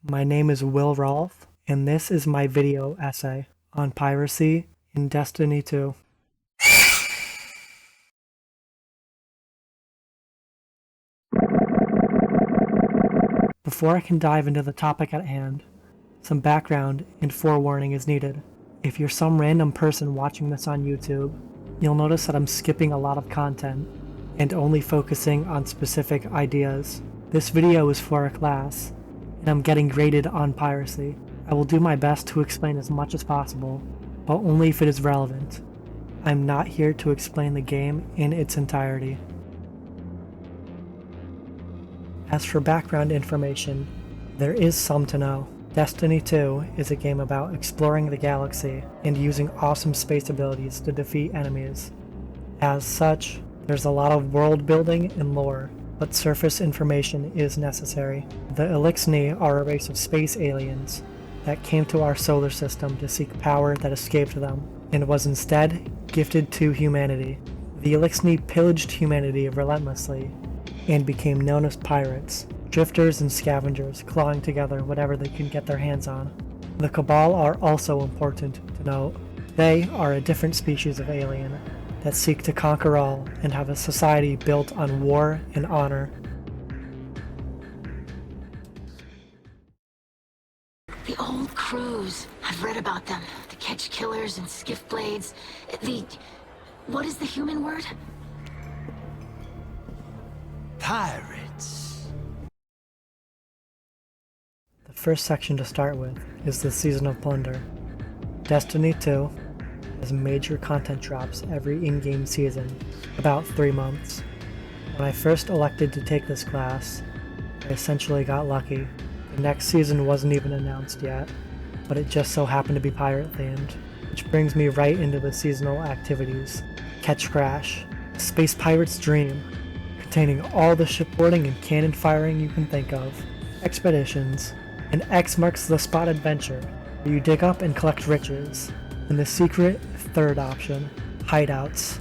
My name is Will Rolfe, and this is my video essay on piracy in Destiny 2. Before I can dive into the topic at hand, some background and forewarning is needed. If you're some random person watching this on YouTube, you'll notice that I'm skipping a lot of content and only focusing on specific ideas. This video is for a class, and I'm getting graded on piracy. I will do my best to explain as much as possible, but only if it is relevant. I'm not here to explain the game in its entirety. As for background information, there is some to know. Destiny 2 is a game about exploring the galaxy and using awesome space abilities to defeat enemies. As such, there's a lot of world building and lore, but surface information is necessary. The Elixir are a race of space aliens that came to our solar system to seek power that escaped them, and was instead gifted to humanity. The Elixir pillaged humanity relentlessly, and became known as pirates, drifters and scavengers clawing together whatever they can get their hands on. The Cabal are also important to note. They are a different species of alien that seek to conquer all and have a society built on war and honor. The old crews. I've read about them. The catch killers and skiff blades. What is the human word? Pirates. The first section to start with is the Season of Plunder. Destiny 2 has major content drops every in-game season, about 3 months. When I first elected to take this class, I essentially got lucky. The next season wasn't even announced yet, but it just so happened to be pirate themed, which brings me right into the seasonal activities. Catch Crash, a space pirate's dream, containing all the shipboarding and cannon firing you can think of. Expeditions, and X marks the spot adventure, where you dig up and collect riches. And the secret third option, hideouts,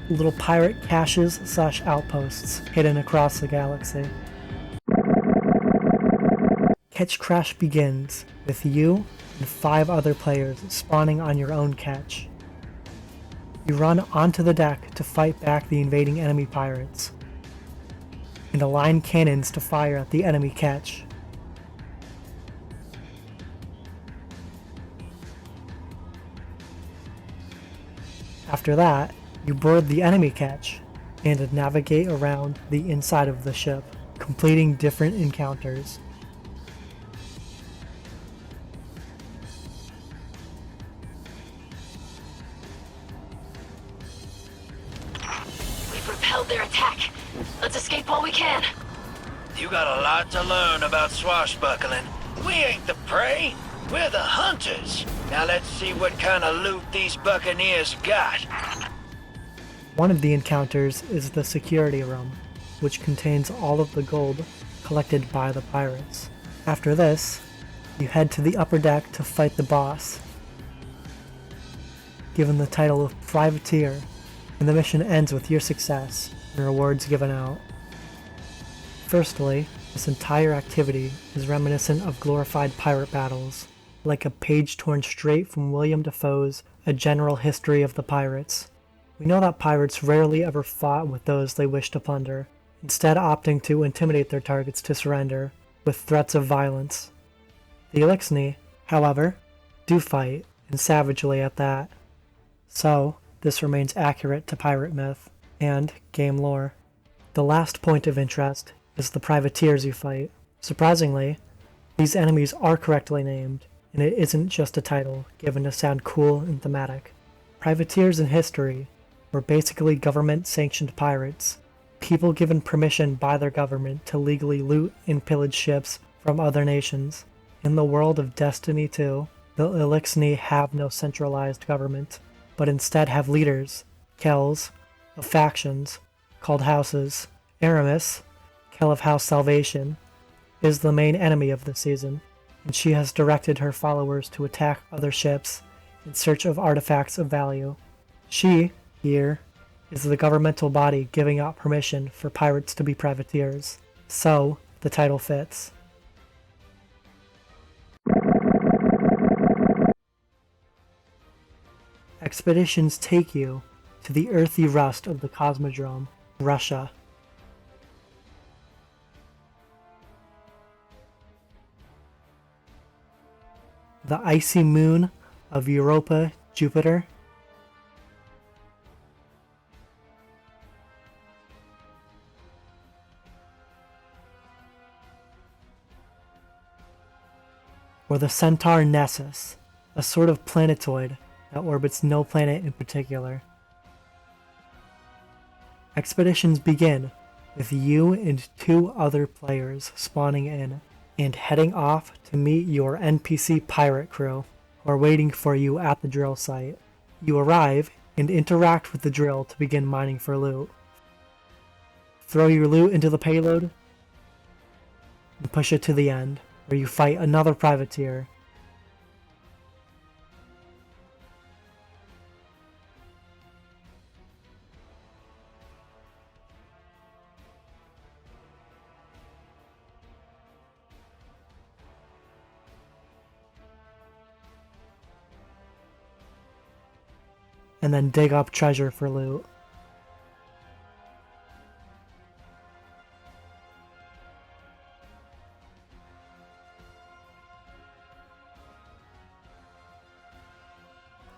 little pirate caches / outposts hidden across the galaxy. Catch Crash begins with you and 5 other players spawning on your own catch. You run onto the deck to fight back the invading enemy pirates, and align cannons to fire at the enemy catch. After that, you board the enemy catch and navigate around the inside of the ship, completing different encounters. We've repelled their attack. Let's escape while we can. You got a lot to learn about swashbuckling. We ain't the prey, we're the hunters. Now let's see what kind of loot these buccaneers got. One of the encounters is the security room, which contains all of the gold collected by the pirates. After this, you head to the upper deck to fight the boss, given the title of Privateer, and the mission ends with your success and rewards given out. Firstly, this entire activity is reminiscent of glorified pirate battles, like a page torn straight from William Defoe's A General History of the Pirates. We know that pirates rarely ever fought with those they wished to plunder, instead opting to intimidate their targets to surrender, with threats of violence. The Elixir, however, do fight, and savagely at that. So, this remains accurate to pirate myth and game lore. The last point of interest is the privateers you fight. Surprisingly, these enemies are correctly named, and it isn't just a title given to sound cool and thematic. Privateers in history were basically government-sanctioned pirates, people given permission by their government to legally loot and pillage ships from other nations. In the world of Destiny 2, the Elixir have no centralized government, but instead have leaders, Kells, of factions, called houses. Aramis, Kell of House Salvation, is the main enemy of the season, and she has directed her followers to attack other ships in search of artifacts of value. She, here, is the governmental body giving out permission for pirates to be privateers, so the title fits. Expeditions take you to the earthy rust of the Cosmodrome, Russia. The icy moon of Europa, Jupiter. Or the centaur Nessus, a sort of planetoid that orbits no planet in particular. Expeditions begin with you and 2 other players spawning in and heading off to meet your NPC pirate crew who are waiting for you at the drill site. You arrive and interact with the drill to begin mining for loot. Throw your loot into the payload and push it to the end, where you fight another privateer. And then dig up treasure for loot.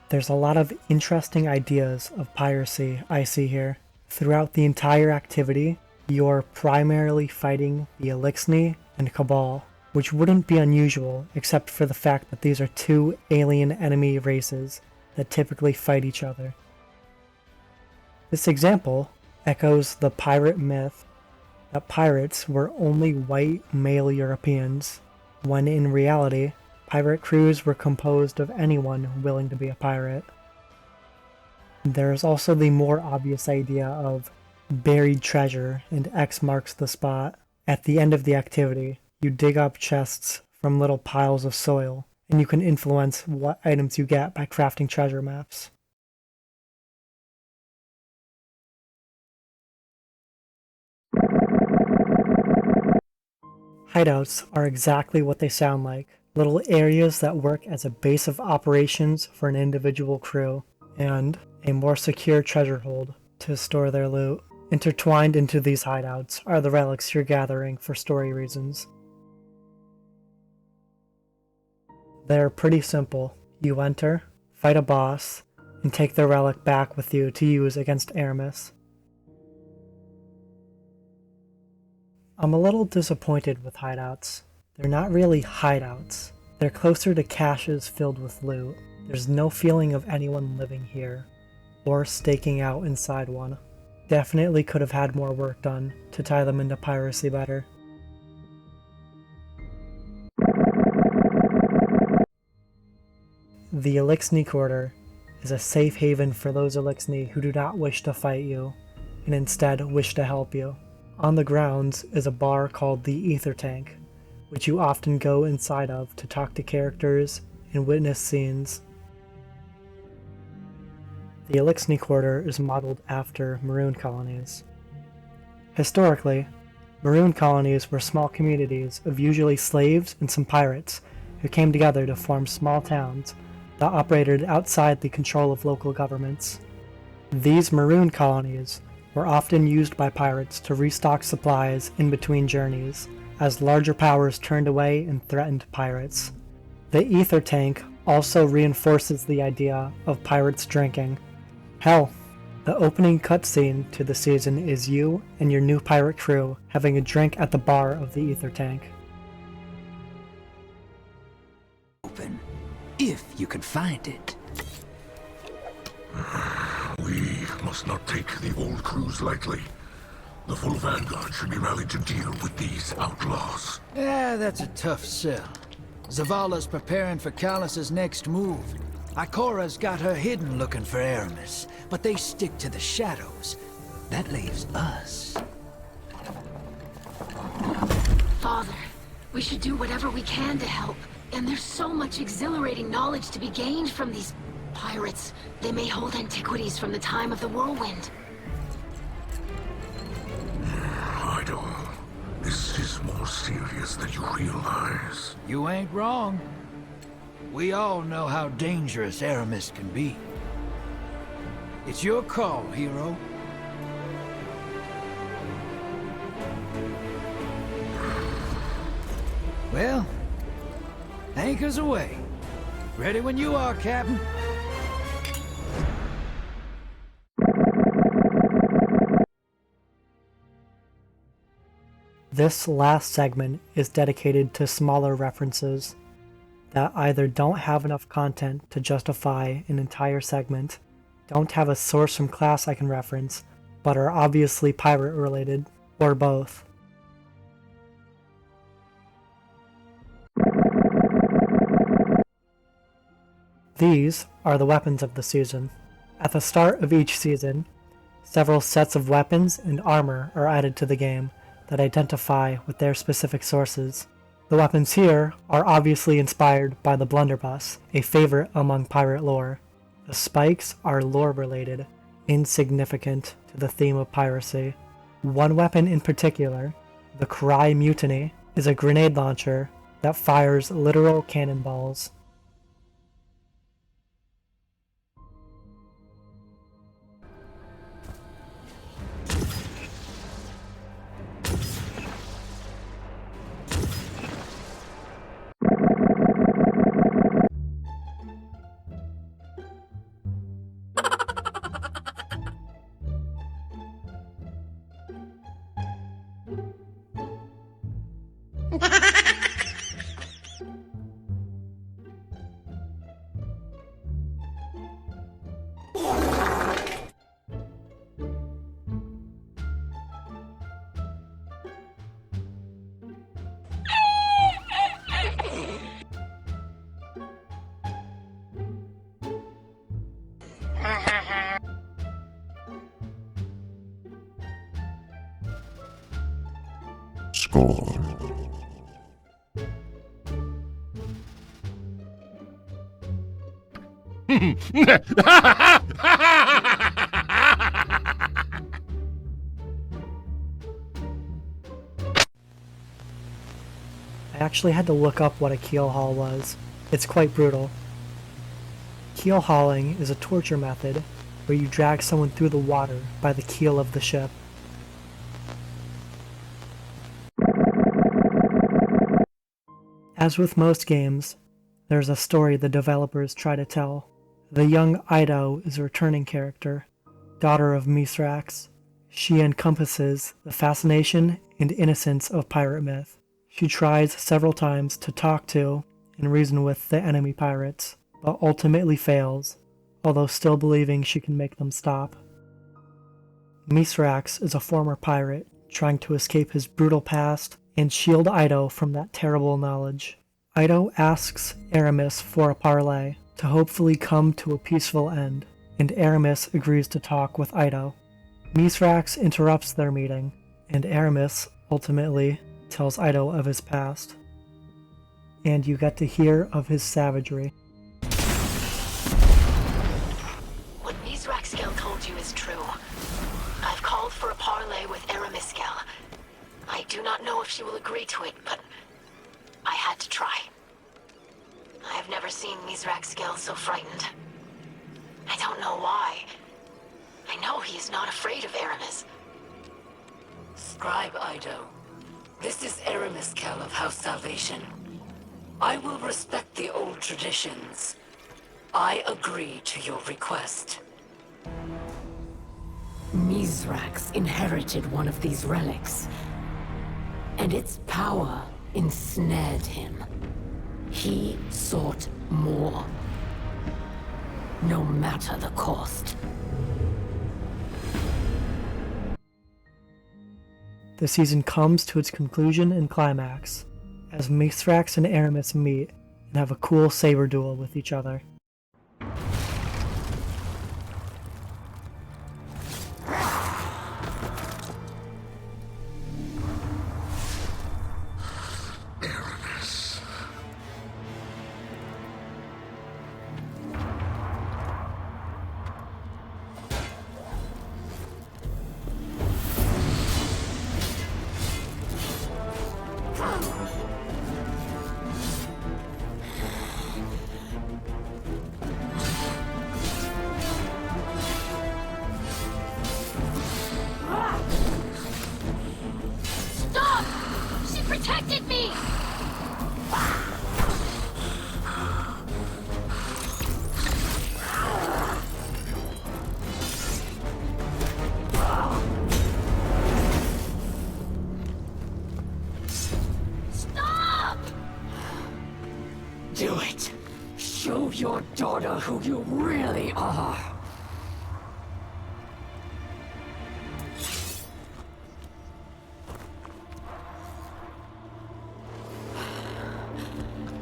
There's a lot of interesting ideas of piracy I see here. Throughout the entire activity, you're primarily fighting the Elixir and Cabal, which wouldn't be unusual except for the fact that these are 2 alien enemy races that typically fight each other. This example echoes the pirate myth that pirates were only white male Europeans, when in reality, pirate crews were composed of anyone willing to be a pirate. There is also the more obvious idea of buried treasure, and X marks the spot. At the end of the activity, you dig up chests from little piles of soil, and you can influence what items you get by crafting treasure maps. Hideouts are exactly what they sound like. Little areas that work as a base of operations for an individual crew, and a more secure treasure hold to store their loot. Intertwined into these hideouts are the relics you're gathering for story reasons. They're pretty simple. You enter, fight a boss, and take the relic back with you to use against Aramis. I'm a little disappointed with hideouts. They're not really hideouts. They're closer to caches filled with loot. There's no feeling of anyone living here, or staking out inside one. Definitely could have had more work done to tie them into piracy better. The Elixir Quarter is a safe haven for those Elixir who do not wish to fight you, and instead wish to help you. On the grounds is a bar called the Ether Tank, which you often go inside of to talk to characters and witness scenes. The Elixir Quarter is modeled after Maroon colonies. Historically, Maroon colonies were small communities of usually slaves and some pirates who came together to form small towns that operated outside the control of local governments. These Maroon colonies were often used by pirates to restock supplies in between journeys, as larger powers turned away and threatened pirates. The Ether Tank also reinforces the idea of pirates drinking. Hell, the opening cutscene to the season is you and your new pirate crew having a drink at the bar of the Ether Tank. Open, if you can find it. We must not take the old crews lightly. The full vanguard should be rallied to deal with these outlaws. Yeah, that's a tough sell. Zavala's preparing for Callus's next move. Ikora's got her hidden looking for Aramis, but they stick to the shadows. That leaves us. Father, we should do whatever we can to help. And there's so much exhilarating knowledge to be gained from these pirates. They may hold antiquities from the time of the whirlwind. Idol, this is more serious than you realize. You ain't wrong. We all know how dangerous Aramis can be. It's your call, hero. Well, anchors away. Ready when you are, Captain. This last segment is dedicated to smaller references that either don't have enough content to justify an entire segment, don't have a source from class I can reference, but are obviously pirate related, or both. These are the weapons of the season. At the start of each season, several sets of weapons and armor are added to the game that identify with their specific sources. The weapons here are obviously inspired by the blunderbuss, a favorite among pirate lore. The spikes are lore related, insignificant to the theme of piracy. One weapon in particular, the Cry Mutiny, is a grenade launcher that fires literal cannonballs. Score. I actually had to look up what a keel haul was. It's quite brutal. Keel hauling is a torture method where you drag someone through the water by the keel of the ship. As with most games, there's a story the developers try to tell. The young Ido is a returning character, daughter of Mithrax. She encompasses the fascination and innocence of pirate myth. She tries several times to talk to and reason with the enemy pirates, but ultimately fails, although still believing she can make them stop. Mithrax is a former pirate trying to escape his brutal past and shield Ido from that terrible knowledge. Ido asks Aramis for a parley to hopefully come to a peaceful end, and Aramis agrees to talk with Ido. Mithrax interrupts their meeting, and Aramis ultimately tells Ido of his past. And you get to hear of his savagery. What Mithraxkel told you is true. I've called for a parley with Aramiskel. I do not know if she will agree to it, but I had to try. I have never seen Mithraxkel so frightened. I don't know why. I know he is not afraid of Aramis. Scribe Ido, this is Aramiskel of House Salvation. I will respect the old traditions. I agree to your request. Mithrax inherited one of these relics, and its power ensnared him. He sought more, no matter the cost. The season comes to its conclusion and climax, as Mithrax and Aramis meet and have a cool saber duel with each other. Do it. Show your daughter who you really are.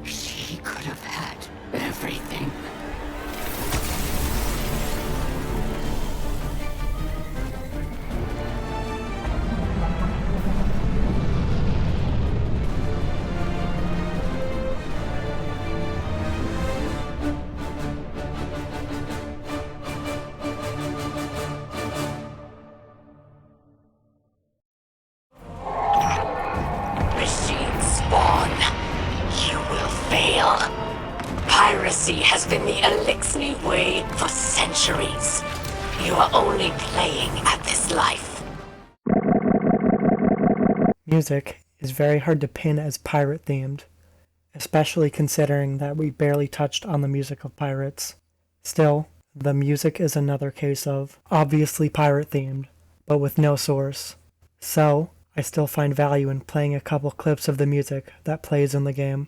She could have had everything. Piracy has been the Elixir way for centuries. You are only playing at this life. Music is very hard to pin as pirate themed, especially considering that we barely touched on the music of pirates. Still, the music is another case of obviously pirate themed, but with no source. So, I still find value in playing a couple clips of the music that plays in the game.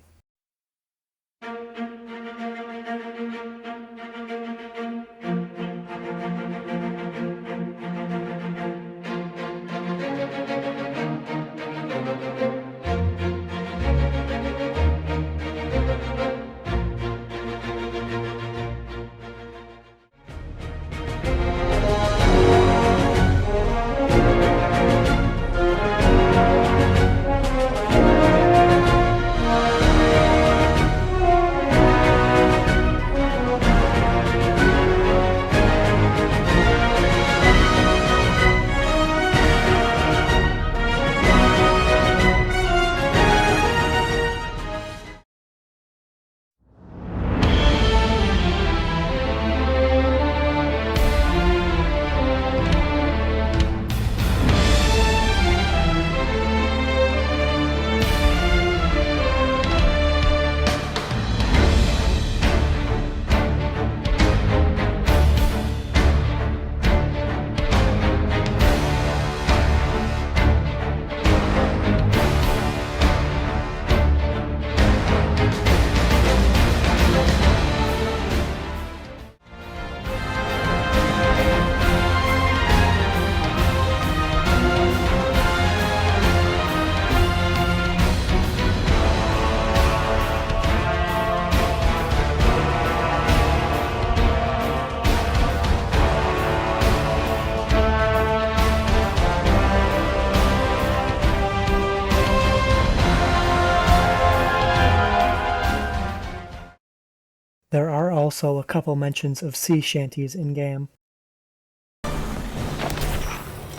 There are also a couple mentions of sea shanties in-game.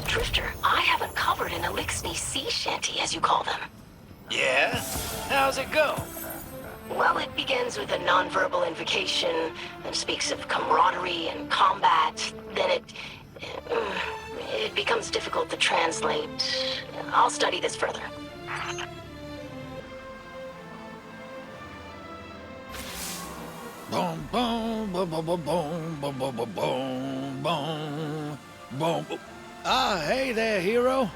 Drifter, I haven't covered an Elixir sea shanty, as you call them. Yeah? How's it go? Well, it begins with a nonverbal invocation and speaks of camaraderie and combat. Then it becomes difficult to translate. I'll study this further. Boom, boom, boom, boom, boom, boom, boom, boom, boom, boom, boom, boom. Ah, hey there, hero.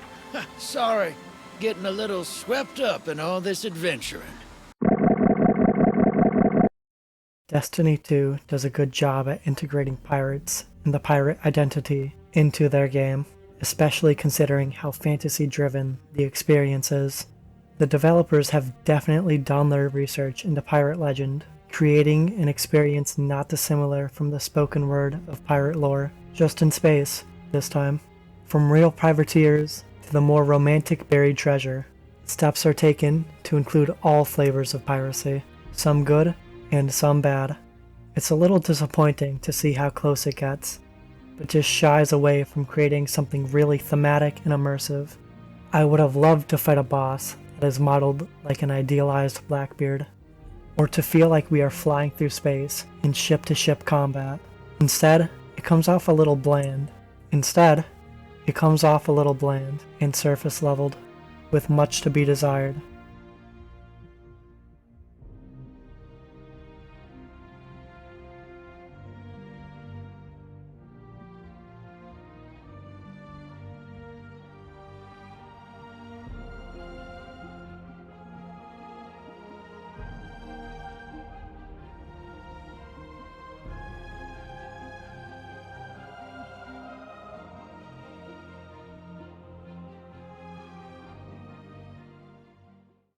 Sorry, getting a little swept up in all this adventuring. Destiny 2 does a good job at integrating pirates and the pirate identity into their game, especially considering how fantasy-driven the experience is. The developers have definitely done their research into pirate legend, creating an experience not dissimilar from the spoken word of pirate lore, just in space, this time. From real privateers to the more romantic buried treasure, steps are taken to include all flavors of piracy, some good and some bad. It's a little disappointing to see how close it gets, but just shies away from creating something really thematic and immersive. I would have loved to fight a boss that is modeled like an idealized Blackbeard, or to feel like we are flying through space in ship-to-ship combat. Instead, it comes off a little bland. And surface-leveled, with much to be desired.